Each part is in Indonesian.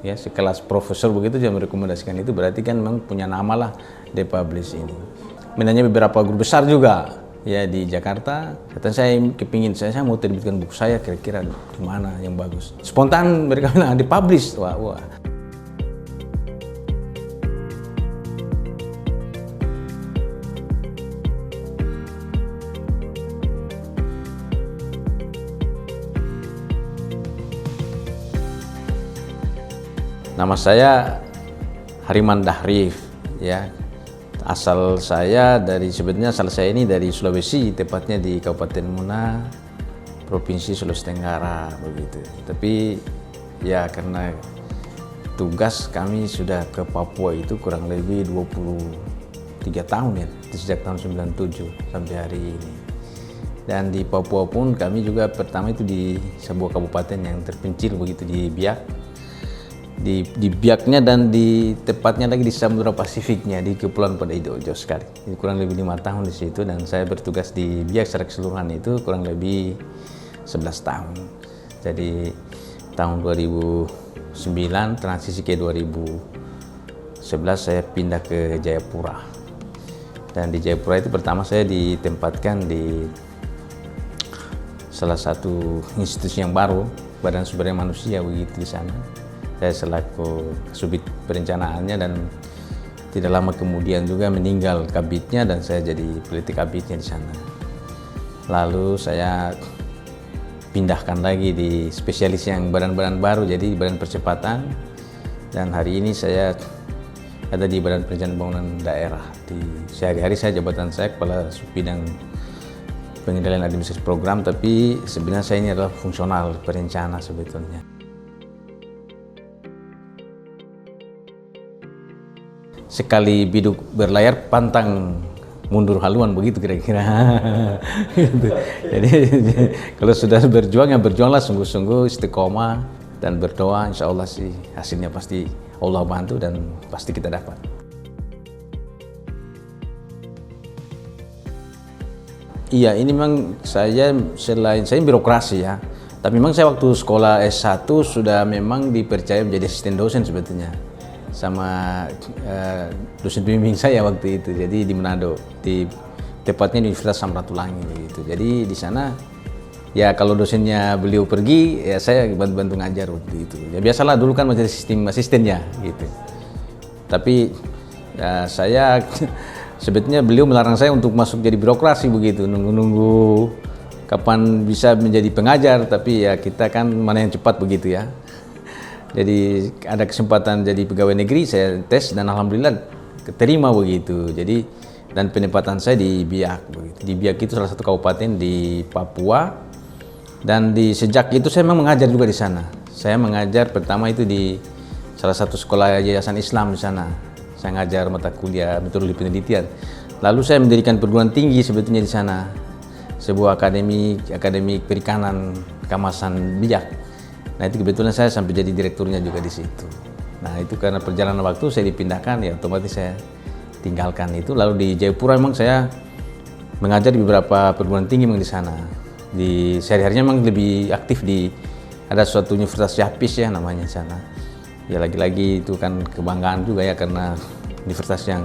ya sekelas profesor begitu dia merekomendasikan itu, berarti kan memang punya nama lah The Publish ini. Menanya beberapa guru besar juga ya di Jakarta, kata saya kepingin, saya mau terbitkan buku saya, kira-kira di mana yang bagus. Spontan mereka bilang The Publish. Wah. Nama saya Hariman Dahrif, ya. Asal saya sebetulnya asal saya ini dari Sulawesi, tepatnya di Kabupaten Muna, Provinsi Sulawesi Tenggara begitu. Tapi ya karena tugas kami sudah ke Papua itu kurang lebih 23 tahun ya, sejak tahun 97 sampai hari ini. Dan di Papua pun kami juga pertama itu di sebuah kabupaten yang terpencil begitu, di Biak. Di Biaknya dan di tepatnya lagi di Samudra Pasifiknya di Kepulauan Padaidojo sekali. Jadi kurang lebih 5 tahun di situ, dan saya bertugas di Biak secara keseluruhan itu kurang lebih 11 tahun. Jadi tahun 2009 transisi ke 2011 saya pindah ke Jayapura. Dan di Jayapura itu pertama saya ditempatkan di salah satu institusi yang baru, Badan Sumber Daya Manusia begitu di sana. Saya selaku Subit perencanaannya, dan tidak lama kemudian juga meninggal kabitnya dan saya jadi peneliti kabitnya di sana. Lalu saya pindahkan lagi di spesialis yang badan-badan baru, jadi Badan Percepatan, dan hari ini saya ada di Badan Perencanaan Pembangunan Daerah. Sehari-hari saya jabatan saya Kepala Subbidang Pengendalian Administrasi Program, tapi sebenarnya saya ini adalah fungsional perencana sebetulnya. Sekali biduk berlayar pantang mundur haluan begitu kira-kira. Gitu. Jadi kalau sudah berjuang ya berjuanglah sungguh-sungguh, istiqomah dan berdoa, insya Allah sih hasilnya pasti Allah bantu dan pasti kita dapat. Iya, ini memang selain saya birokrasi ya, tapi memang saya waktu sekolah S1 sudah memang dipercaya menjadi asisten dosen sebetulnya sama dosen pembimbing saya waktu itu. Jadi di Manado, tepatnya di Universitas Samratulangi begitu. Jadi di sana ya kalau dosennya beliau pergi ya saya bantu-bantu ngajar waktu itu. Ya biasalah dulu kan menjadi sistem asistennya gitu. Tapi ya, saya sebetulnya beliau melarang saya untuk masuk jadi birokrasi begitu, nunggu-nunggu kapan bisa menjadi pengajar, tapi ya kita kan mana yang cepat begitu ya. Jadi ada kesempatan jadi pegawai negeri, saya tes dan alhamdulillah keterima begitu. Jadi dan penempatan saya di Biak begitu. Di Biak itu salah satu kabupaten di Papua, dan sejak itu saya memang mengajar juga di sana. Saya mengajar pertama itu di salah satu sekolah yayasan Islam di sana. Saya ngajar mata kuliah metodologi penelitian. Lalu saya mendirikan perguruan tinggi sebetulnya di sana, sebuah akademi perikanan Kamasan Biak. Nah itu kebetulan saya sampai jadi direkturnya juga di situ. Nah itu karena perjalanan waktu saya dipindahkan, ya otomatis saya tinggalkan itu. Lalu di Jayapura memang saya mengajar di beberapa perguruan tinggi memang di sana. Di sehari-harinya memang lebih aktif ada suatu Universitas Yapis ya namanya di sana. Ya lagi-lagi itu kan kebanggaan juga ya, karena universitas yang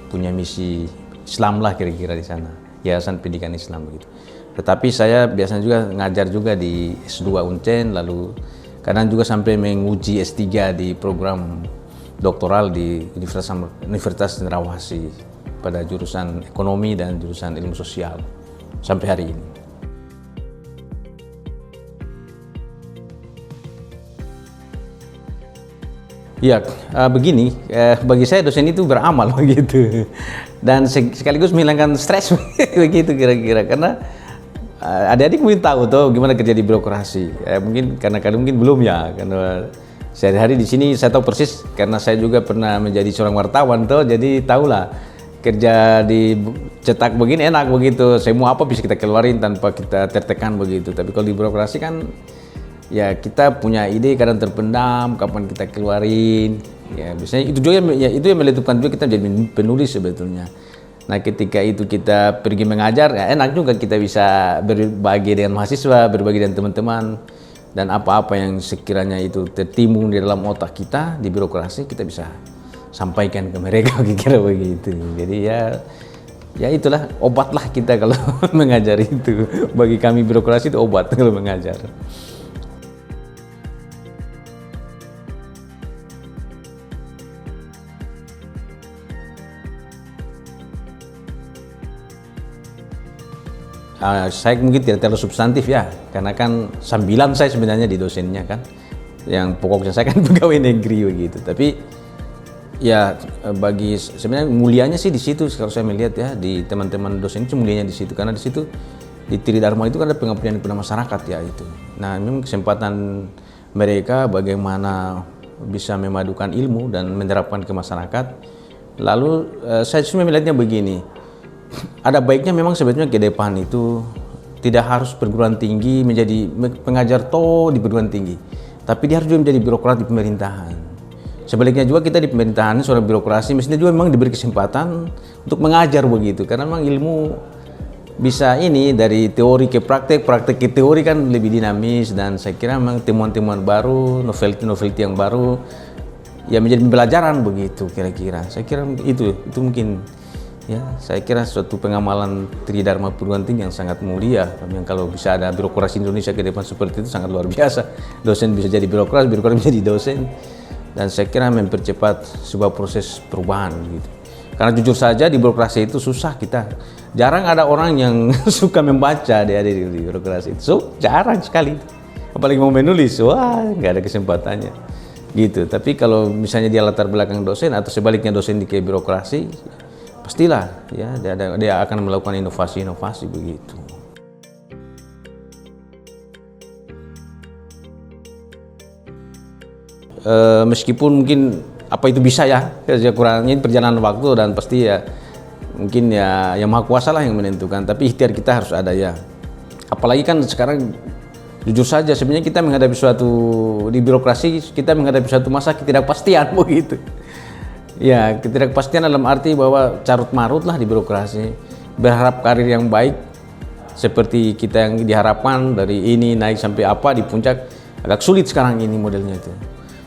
punya misi Islam lah kira-kira di sana. Yayasan Pendidikan Islam begitu. Tetapi saya biasanya juga ngajar juga di S2 Uncen, lalu kadang juga sampai menguji S3 di program doktoral di Universitas Cendrawasih pada jurusan ekonomi dan jurusan ilmu sosial sampai hari ini. Ya, begini, bagi saya dosen itu beramal begitu, dan sekaligus menghilangkan stres begitu kira-kira, karena adik-adik mungkin tahu tuh gimana kerja di birokrasi. Mungkin karena kalian mungkin belum ya, karena sehari-hari di sini saya tahu persis karena saya juga pernah menjadi seorang wartawan tuh, jadi tahulah kerja di cetak begini enak begitu, semua apa bisa kita keluarin tanpa kita tertekan begitu. Tapi kalau di birokrasi kan ya kita punya ide kadang terpendam, kapan kita keluarin. Ya biasanya itu juga ya, itu yang menentukan juga kita jadi penulis sebetulnya. Nah ketika itu kita pergi mengajar, ya enak juga kita bisa berbagi dengan mahasiswa, berbagi dengan teman-teman. dan apa-apa yang sekiranya itu tertimbun di dalam otak kita di birokrasi kita bisa sampaikan ke mereka, kira-kira begitu. Jadi ya itulah obatlah kita kalau mengajar itu. Bagi kami birokrasi itu obat kalau mengajar. Saya mungkin tidak terlalu substantif ya, karena kan sambilan saya sebenarnya di dosennya kan, yang pokoknya saya kan pegawai negeri begitu. Tapi ya bagi sebenarnya mulianya sih di situ kalau saya melihat ya, di teman-teman dosen itu mulianya di situ, karena di situ di Tridharma itu kan ada pengabdian kepada masyarakat ya itu. Nah memang kesempatan mereka bagaimana bisa memadukan ilmu dan menerapkan ke masyarakat. Lalu saya cuma melihatnya begini. Ada baiknya memang sebetulnya ke depan itu tidak harus perguruan tinggi menjadi pengajar di perguruan tinggi, tapi dia harus juga menjadi birokrat di pemerintahan. Sebaliknya juga kita di pemerintahan seorang birokrasi mestinya juga memang diberi kesempatan untuk mengajar begitu, karena memang ilmu bisa ini dari teori ke praktek, praktek ke teori kan lebih dinamis, dan saya kira memang temuan-temuan baru, novelty yang baru ya menjadi pembelajaran begitu kira-kira. Saya kira itu mungkin. Ya, saya kira suatu pengamalan Tridharma perguruan tinggi yang sangat mulia. Yang kalau bisa ada birokrasi Indonesia ke depan seperti itu sangat luar biasa. Dosen bisa jadi birokrat bisa jadi dosen. Dan saya kira mempercepat sebuah proses perubahan gitu. Karena jujur saja di birokrasi itu susah kita. Jarang ada orang yang suka membaca di birokrasi itu. So, jarang sekali. Apalagi mau menulis, wah nggak ada kesempatannya. Gitu. Tapi kalau misalnya dia latar belakang dosen atau sebaliknya dosen di birokrasi, pastilah ya dia akan melakukan inovasi-inovasi begitu. Meskipun mungkin apa itu bisa ya kurangnya perjalanan waktu, dan pasti ya mungkin ya yang Maha Kuasa lah yang menentukan, tapi ikhtiar kita harus ada ya. Apalagi kan sekarang jujur saja sebenarnya kita menghadapi di birokrasi kita menghadapi suatu masa ketidakpastian begitu. Ya, ketidakpastian dalam arti bahwa carut marut lah di birokrasi. Berharap karir yang baik seperti kita yang diharapkan dari ini naik sampai apa di puncak agak sulit sekarang ini modelnya itu.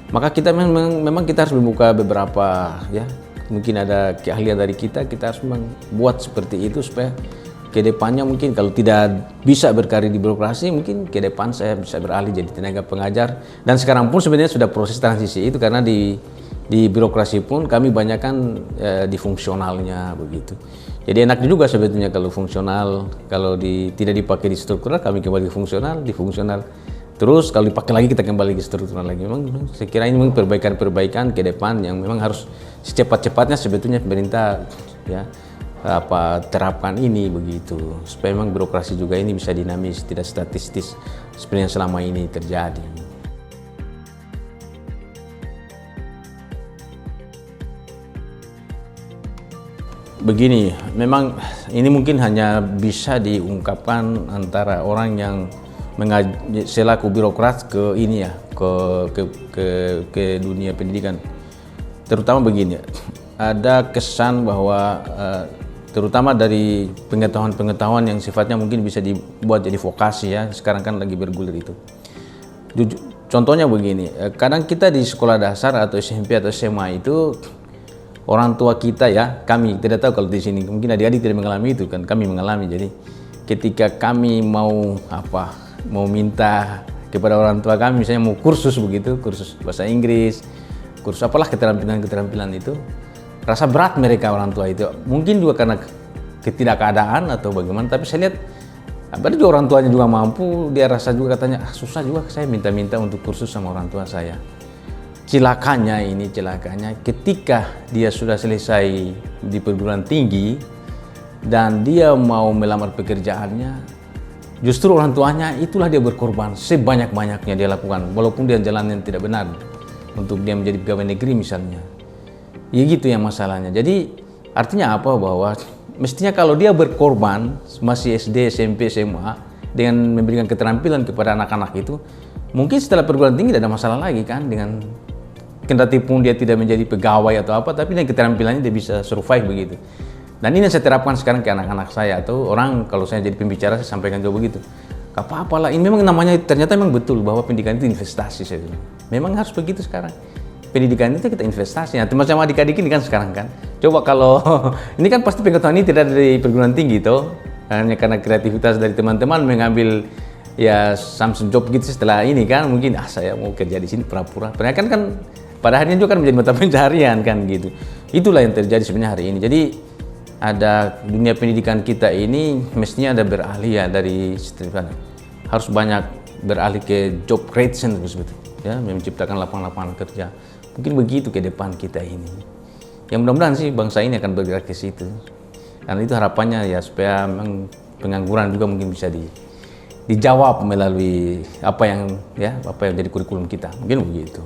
Maka kita memang kita harus membuka beberapa ya, mungkin ada keahlian dari kita harus membuat seperti itu supaya ke depannya mungkin kalau tidak bisa berkarir di birokrasi, mungkin ke depan saya bisa beralih jadi tenaga pengajar. Dan sekarang pun sebenarnya sudah proses transisi itu, karena di birokrasi pun kami banyak kan di fungsionalnya begitu. Jadi enak juga sebetulnya kalau fungsional, kalau tidak dipakai di struktural kami kembali ke fungsional, di fungsional. Terus kalau dipakai lagi kita kembali ke struktural lagi. Memang saya kira ini memang perbaikan ke depan yang memang harus secepat-cepatnya sebetulnya pemerintah ya terapkan ini begitu, supaya memang birokrasi juga ini bisa dinamis, tidak statistis seperti yang selama ini terjadi. Begini, memang ini mungkin hanya bisa diungkapkan antara orang yang selaku birokrat ke ini ya, ke dunia pendidikan. Terutama begini, ada kesan bahwa terutama dari pengetahuan yang sifatnya mungkin bisa dibuat jadi vokasi ya, sekarang kan lagi bergulir itu. Contohnya begini, kadang kita di sekolah dasar atau SMP atau SMA itu orang tua kita ya, kami tidak tahu kalau di sini mungkin adik-adik tidak mengalami itu kan, kami mengalami. Jadi ketika kami mau minta kepada orang tua kami, misalnya mau kursus begitu, kursus bahasa Inggris, kursus apalah keterampilan itu, rasa berat mereka orang tua itu. Mungkin juga karena ketidakadaan atau bagaimana, tapi saya lihat ada juga orang tuanya juga mampu, dia rasa juga katanya susah juga saya minta-minta untuk kursus sama orang tua saya. Celakanya ketika dia sudah selesai di perguruan tinggi dan dia mau melamar pekerjaannya, justru orang tuanya itulah dia berkorban sebanyak-banyaknya dia lakukan, walaupun dia jalan yang tidak benar untuk dia menjadi pegawai negeri misalnya. Ya gitu yang masalahnya. Jadi artinya apa, bahwa mestinya kalau dia berkorban masih SD, SMP, SMA dengan memberikan keterampilan kepada anak-anak itu, mungkin setelah perguruan tinggi tidak ada masalah lagi kan, dengan kendati pun dia tidak menjadi pegawai atau apa, tapi dengan keterampilannya dia bisa survive begitu. Dan ini yang saya terapkan sekarang ke anak-anak saya, atau orang kalau saya jadi pembicara saya sampaikan juga begitu. Gak apa-apa lah, ini memang namanya ternyata memang betul bahwa pendidikan itu investasi saya bilang. Memang harus begitu sekarang. Pendidikan itu kita investasi. Nah, macam adik-adik ini kan sekarang kan. Coba kalau ini kan pasti pengetahuan ini tidak dari perguruan tinggi toh. Hanya karena kreativitas dari teman-teman mengambil ya Samsung job gitu setelah ini kan mungkin saya mau kerja di sini pura-pura. Padahal kan pada akhirnya juga kan menjadi mata pencaharian kan gitu. Itulah yang terjadi sebenarnya hari ini. Jadi ada dunia pendidikan kita ini mestinya ada beralih ya dari harus banyak beralih ke job creation sebetulnya ya, menciptakan lapangan-lapangan kerja. Mungkin begitu ke depan kita ini. Yang mudah-mudahan sih bangsa ini akan bergerak ke situ. Karena itu harapannya ya supaya memang pengangguran juga mungkin bisa dijawab melalui apa yang jadi kurikulum kita. Mungkin begitu.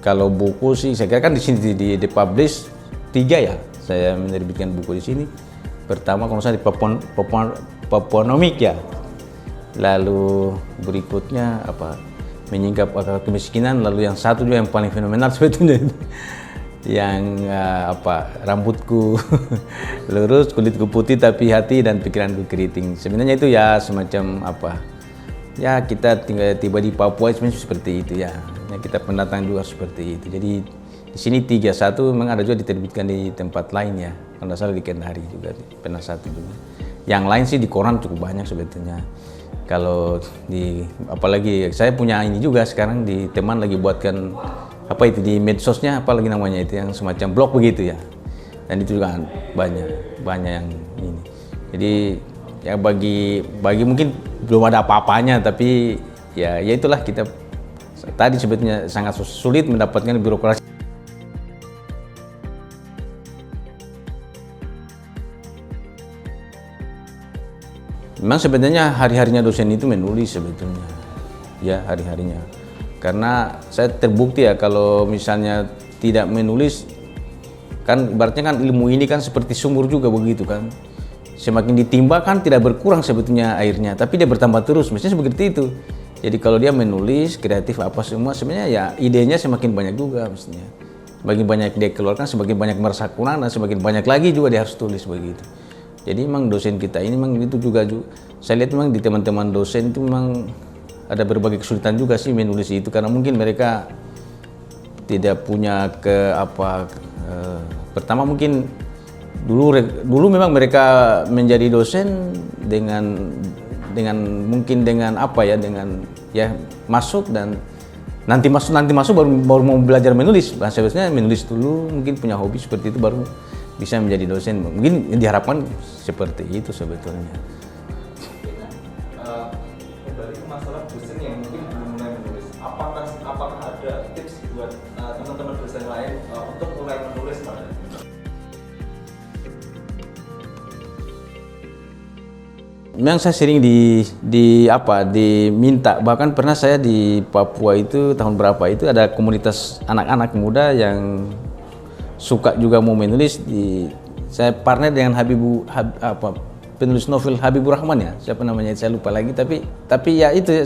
Kalau buku sih, saya kira kan di sini di-publish 3 ya. Saya menerbitkan buku di sini. Pertama kalau saya di Papuanomik ya. Lalu berikutnya menyingkap akar kemiskinan. Lalu yang satu juga yang paling fenomenal sebetulnya yang rambutku lurus, kulitku putih tapi hati dan pikiranku keriting. Sebenarnya itu ya semacam ya kita tinggal tiba di Papua seperti itu ya. Kita pendatang juga seperti itu. Jadi di sini 3, 1 memang ada juga diterbitkan di tempat lain ya. Kalau tidak salah di Kendari juga pernah 1 juga. Yang lain sih di koran cukup banyak sebetulnya. Kalau apalagi saya punya ini juga sekarang di teman lagi buatkan di medsosnya lagi namanya itu yang semacam blog begitu ya. Dan itu juga banyak yang ini. Jadi ya bagi mungkin belum ada apa-apanya tapi ya itulah kita tadi sebetulnya sangat sulit mendapatkan birokrasi. Memang sebenarnya hari-harinya dosen itu menulis sebetulnya, ya hari-harinya. Karena saya terbukti ya kalau misalnya tidak menulis, kan ibaratnya kan ilmu ini kan seperti sumur juga begitu kan. Semakin ditimba kan tidak berkurang sebetulnya airnya, tapi dia bertambah terus, mestinya seperti itu. Jadi kalau dia menulis, kreatif semua, sebenarnya ya idenya semakin banyak juga mestinya. Semakin banyak dia keluarkan, semakin banyak merasa kurang, dan semakin banyak lagi juga dia harus tulis begitu. Jadi memang dosen kita ini memang itu juga saya lihat memang di teman-teman dosen itu memang ada berbagai kesulitan juga sih menulis itu, karena mungkin mereka tidak punya pertama mungkin dulu memang mereka menjadi dosen dengan masuk dan nanti masuk baru mau belajar menulis. Nah, sebenarnya menulis dulu mungkin punya hobi seperti itu baru bisa menjadi dosen. Mungkin diharapkan seperti itu sebetulnya. Kembali ke masalah dosen yang mungkin belum mulai menulis. Apakah ada tips buat teman-teman dosen lain untuk mulai menulis Pak? Memang saya sering diminta, bahkan pernah saya di Papua itu tahun berapa itu ada komunitas anak-anak muda yang suka juga mau menulis. Saya partner dengan penulis novel Habibur Rahman ya, siapa namanya saya lupa lagi, tapi ya itu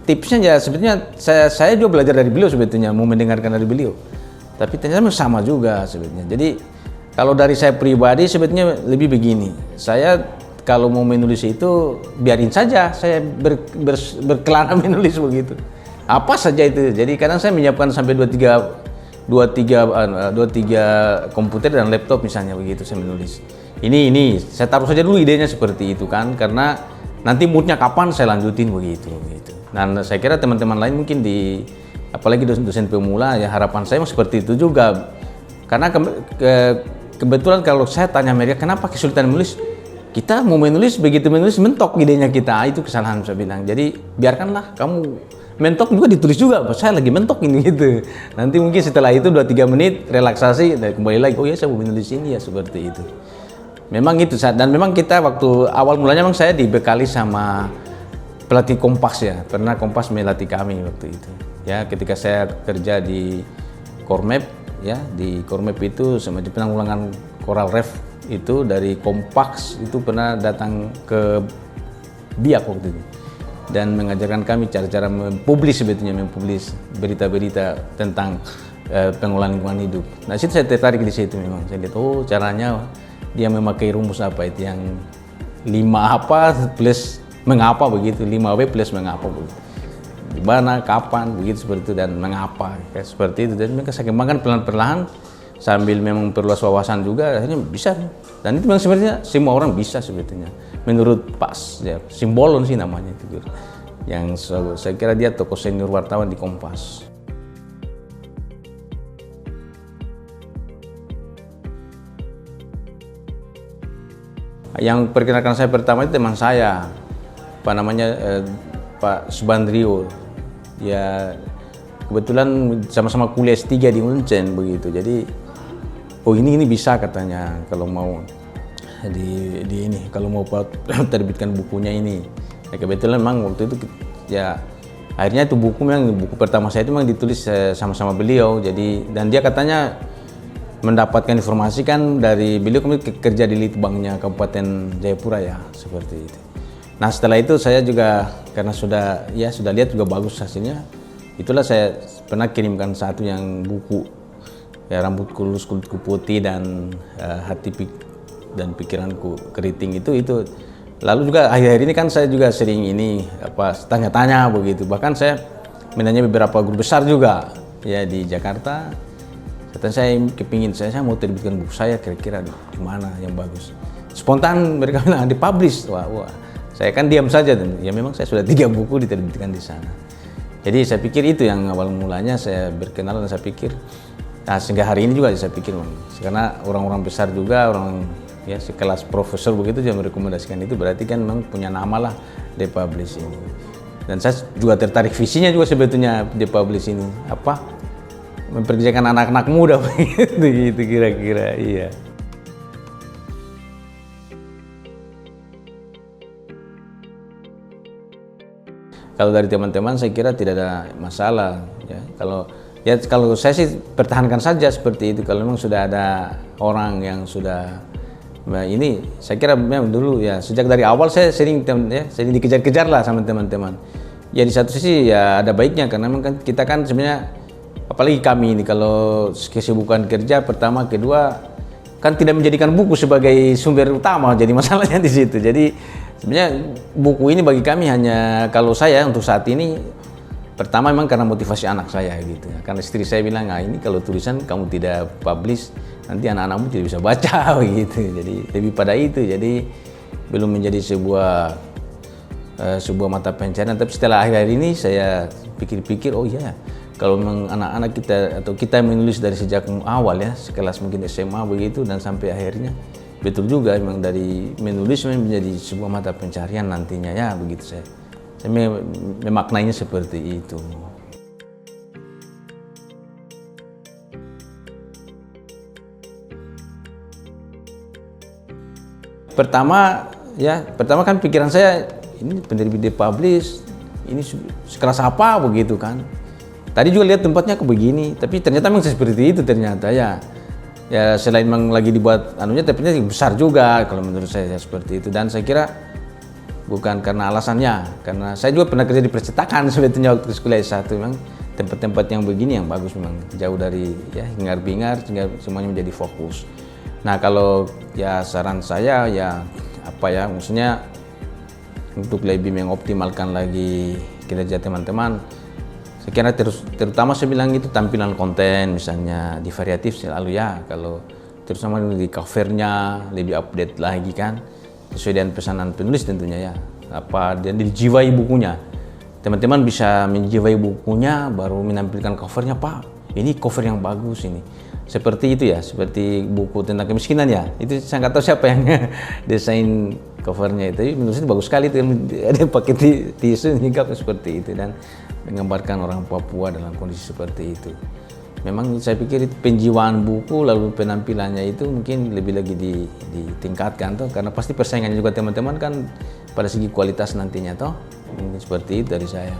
tipsnya ya sebetulnya saya juga belajar dari beliau sebetulnya, mau mendengarkan dari beliau, tapi ternyata sama juga sebetulnya. Jadi kalau dari saya pribadi sebetulnya lebih begini, saya kalau mau menulis itu biarin saja saya berkelana menulis begitu. Apa saja itu. Jadi kadang saya menyiapkan sampai 2-3 komputer dan laptop misalnya begitu saya menulis. Ini saya taruh saja dulu idenya seperti itu kan, karena nanti moodnya kapan saya lanjutin begitu. Dan saya kira teman-teman lain mungkin apalagi dosen pemula ya harapan saya seperti itu juga. Karena kebetulan kalau saya tanya mereka kenapa kesulitan menulis, kita mau menulis, begitu menulis mentok idenya kita, itu kesalahan saya bilang. Jadi biarkanlah kamu mentok juga ditulis juga, saya lagi mentok ini gitu. Nanti mungkin setelah itu 2-3 menit relaksasi dan kembali lagi, oh ya saya mau menulis ini ya, seperti itu. Memang itu, dan memang kita waktu awal mulanya memang saya dibekali sama pelatih Kompas ya, pernah Kompas melatih kami waktu itu. Ya ketika saya kerja di Kormep ya, di Kormep itu semacam penanggulangan Coral Reef itu dari Kompas itu pernah datang ke Biak waktu itu dan mengajarkan kami cara-cara mempublish sebetulnya, mempublish berita-berita tentang pengolahan lingkungan hidup. Nah situ saya tertarik di situ memang. Saya lihat oh caranya dia memakai rumus apa itu yang 5 apa plus mengapa begitu, 5W plus mengapa begitu. Di mana, kapan, begitu seperti itu dan mengapa kayak seperti itu. Dan mereka saya kembangkan pelan-pelan sambil memang perluas wawasan juga akhirnya bisa. Dan itu memang sebenarnya semua orang bisa sebetulnya. Menurut Pak ya, Simbolon sih namanya itu. Yang saya kira dia tokoh senior wartawan di Kompas. Yang perkenalkan saya pertama itu teman saya, apa namanya Pak Subandrio. Ya kebetulan sama-sama kuliah S3 di Munchen begitu. Jadi oh ini bisa katanya kalau mau di ini kalau mau terbitkan bukunya ini. Ya, kebetulan memang waktu itu ya akhirnya itu buku pertama saya itu memang ditulis sama-sama beliau. Jadi dan dia katanya mendapatkan informasi kan dari beliau kemudian kerja di Litbangnya Kabupaten Jayapura ya seperti itu. Nah setelah itu saya juga karena sudah lihat juga bagus hasilnya, itulah saya pernah kirimkan satu yang buku ya rambutku lurus kulitku putih dan hati dan pikiranku keriting itu. Lalu juga akhir-akhir ini kan saya juga sering ini tanya-tanya begitu. Bahkan saya menanya beberapa guru besar juga ya di Jakarta. Kata saya kepingin saya mau terbitkan buku saya kira-kira di mana yang bagus. Spontan mereka bilang dipublish. Wah. Saya kan diam saja dan ya memang saya sudah 3 buku diterbitkan di sana. Jadi saya pikir itu yang awal mulanya saya berkenalan dan saya pikir sehingga hari ini juga saya pikir karena orang-orang besar juga orang ya sekelas profesor begitu juga merekomendasikan itu berarti kan memang punya nama lah dipublish ini. Dan saya juga tertarik visinya juga sebetulnya dipublish ini memperkerjakan anak-anak muda begitu kira-kira iya. Kalau dari teman-teman saya kira tidak ada masalah ya. Kalau saya sih pertahankan saja seperti itu. Kalau memang sudah ada orang yang sudah ini saya kira memang dulu ya sejak dari awal saya sering dikejar-kejar lah sama teman-teman. Ya di satu sisi ya ada baiknya karena memang kan kita kan sebenarnya apalagi kami ini kalau kesibukan kerja pertama kedua kan tidak menjadikan buku sebagai sumber utama jadi masalahnya di situ. Jadi sebenarnya buku ini bagi kami hanya kalau saya untuk saat ini pertama memang karena motivasi anak saya gitu. Karena istri saya bilang ini kalau tulisan kamu tidak publish nanti anak-anakmu tidak bisa baca gitu. Jadi lebih pada itu. Jadi belum menjadi sebuah mata pencarian. Tapi setelah akhir-akhir ini saya pikir-pikir oh iya. Kalau memang anak-anak kita atau kita menulis dari sejak awal ya, sekelas mungkin SMA begitu dan sampai akhirnya betul juga memang dari menulis menjadi sebuah mata pencarian nantinya ya begitu saya memaknainya seperti itu. Pertama kan pikiran saya ini penerbit publish ini sekelas apa begitu kan. Tadi juga lihat tempatnya begini, tapi ternyata memang seperti itu ternyata ya selain memang lagi dibuat tempatnya besar juga kalau menurut saya seperti itu dan saya kira bukan karena alasannya, karena saya juga pernah kerja di percetakan sebetulnya waktu kuliah S1 memang tempat-tempat yang begini yang bagus memang jauh dari ya hingar-bingar sehingga semuanya menjadi fokus. Nah kalau ya saran saya maksudnya untuk lebih mengoptimalkan lagi kinerja teman-teman. Saya kira terutama saya bilang itu tampilan konten misalnya di variatif selalu ya kalau terutama di covernya lebih update lagi kan sesuai dengan pesanan penulis tentunya ya dan dijiwai bukunya teman-teman bisa menjiwai bukunya baru menampilkan covernya Pak ini cover yang bagus ini seperti itu ya seperti buku tentang kemiskinan ya itu saya nggak tahu siapa yang desain covernya itu menurut saya bagus sekali itu ada pakai tisu hingga seperti itu dan menggambarkan orang Papua dalam kondisi seperti itu. Memang saya pikir itu penjiwaan buku lalu penampilannya itu mungkin lebih lagi ditingkatkan karena pasti persaingannya juga teman-teman kan pada segi kualitas nantinya seperti itu dari saya.